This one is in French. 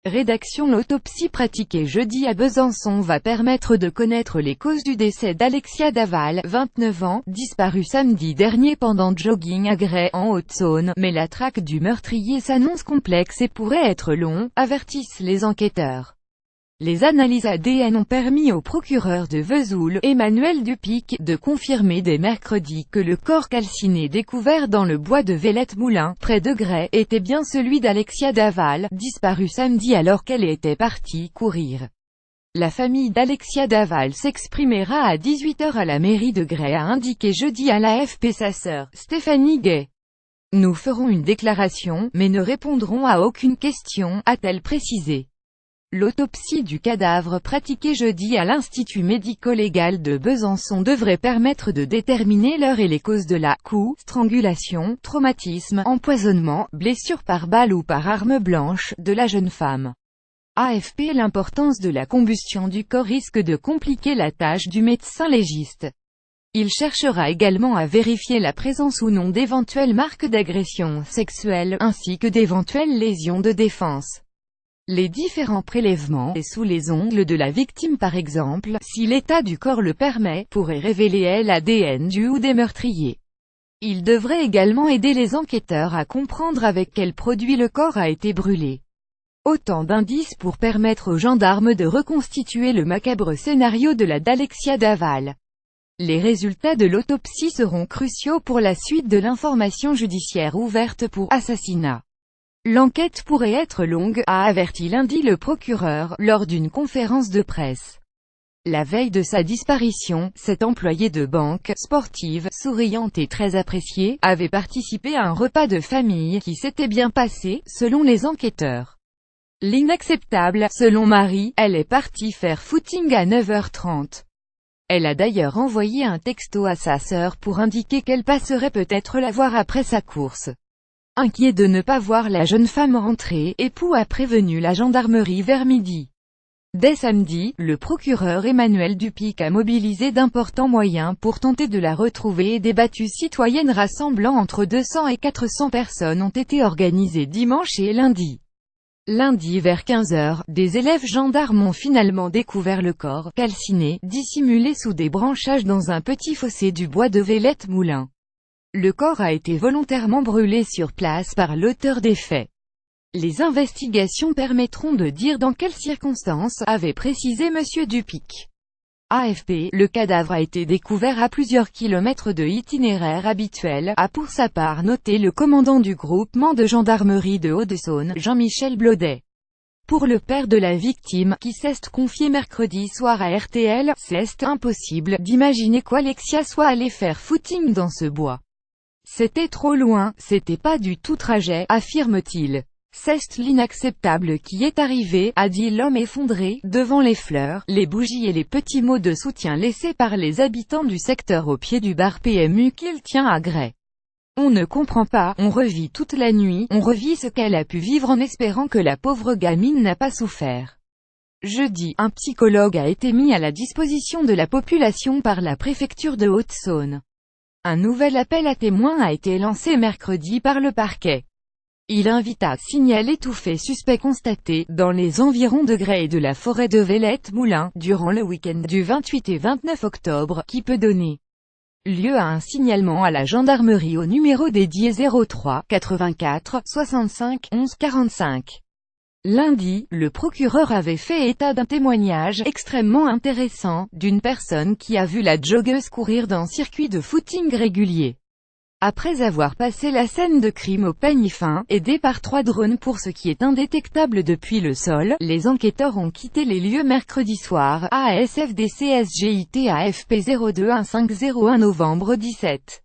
Rédaction. L'autopsie pratiquée jeudi à Besançon va permettre de connaître les causes du décès d'Alexia Daval, 29 ans, disparue samedi dernier pendant jogging à Gray, en Haute-Saône, mais la traque du meurtrier s'annonce complexe et pourrait être long, avertissent les enquêteurs. Les analyses ADN ont permis au procureur de Vesoul, Emmanuel Dupic, de confirmer dès mercredi que le corps calciné découvert dans le bois de Villette-Moulin, près de Gray, était bien celui d'Alexia Daval, disparue samedi alors qu'elle était partie courir. La famille d'Alexia Daval s'exprimera à 18 h à la mairie de Gray, a indiqué jeudi à l'AFP sa sœur, Stéphanie Gay. Nous ferons une déclaration, mais ne répondrons à aucune question, a-t-elle précisé. L'autopsie du cadavre pratiquée jeudi à l'Institut médico-légal de Besançon devrait permettre de déterminer l'heure et les causes de la coup, strangulation, traumatisme, empoisonnement, blessure par balle ou par arme blanche, de la jeune femme. AFP. L'importance de la combustion du corps risque de compliquer la tâche du médecin légiste. Il cherchera également à vérifier la présence ou non d'éventuelles marques d'agression sexuelle, ainsi que d'éventuelles lésions de défense. Les différents prélèvements, et sous les ongles de la victime par exemple, si l'état du corps le permet, pourraient révéler l'ADN du ou des meurtriers. Il devrait également aider les enquêteurs à comprendre avec quel produit le corps a été brûlé. Autant d'indices pour permettre aux gendarmes de reconstituer le macabre scénario de la d'Alexia Daval. Les résultats de l'autopsie seront cruciaux pour la suite de l'information judiciaire ouverte pour assassinat. L'enquête pourrait être longue, a averti lundi le procureur, lors d'une conférence de presse. La veille de sa disparition, cet employé de banque, sportive, souriante et très appréciée, avait participé à un repas de famille qui s'était bien passé, selon les enquêteurs. L'inacceptable, selon Marie, elle est partie faire footing à 9 h 30. Elle a d'ailleurs envoyé un texto à sa sœur pour indiquer qu'elle passerait peut-être la voir après sa course. Inquiet de ne pas voir la jeune femme rentrer, époux a prévenu la gendarmerie vers midi. Dès samedi, le procureur Emmanuel Dupic a mobilisé d'importants moyens pour tenter de la retrouver et des battues citoyennes rassemblant entre 200 et 400 personnes ont été organisées dimanche et lundi. Lundi vers 15 h, des élèves gendarmes ont finalement découvert le corps, calciné, dissimulé sous des branchages dans un petit fossé du bois de Villette-Moulin. Le corps a été volontairement brûlé sur place par l'auteur des faits. Les investigations permettront de dire dans quelles circonstances, avait précisé M. Dupic. AFP. Le cadavre a été découvert à plusieurs kilomètres de l'itinéraire habituel, a pour sa part noté le commandant du groupement de gendarmerie de Hauts-de-Saône, Jean-Michel Blodet. Pour le père de la victime, qui s'est confié mercredi soir à RTL, c'est impossible d'imaginer qu'Alexia soit allée faire footing dans ce bois. C'était trop loin, c'était pas du tout trajet, affirme-t-il. C'est l'inacceptable qui est arrivé, a dit l'homme effondré, devant les fleurs, les bougies et les petits mots de soutien laissés par les habitants du secteur au pied du bar PMU qu'il tient à Gray. On ne comprend pas, on revit toute la nuit, on revit ce qu'elle a pu vivre en espérant que la pauvre gamine n'a pas souffert. Jeudi, un psychologue a été mis à la disposition de la population par la préfecture de Haute-Saône. Un nouvel appel à témoins a été lancé mercredi par le parquet. Il invite à signaler tout fait suspect constaté dans les environs de Gray et de la forêt de Villette-Moulin durant le week-end du 28 et 29 octobre, qui peut donner lieu à un signalement à la gendarmerie au numéro dédié 03 84 65 11 45. Lundi, le procureur avait fait état d'un témoignage extrêmement intéressant, d'une personne qui a vu la joggeuse courir dans circuit de footing régulier. Après avoir passé la scène de crime au peigne fin, aidés par 3 drones pour ce qui est indétectable depuis le sol, les enquêteurs ont quitté les lieux mercredi soir, ASFDCSGIT AFP 021501 novembre 17.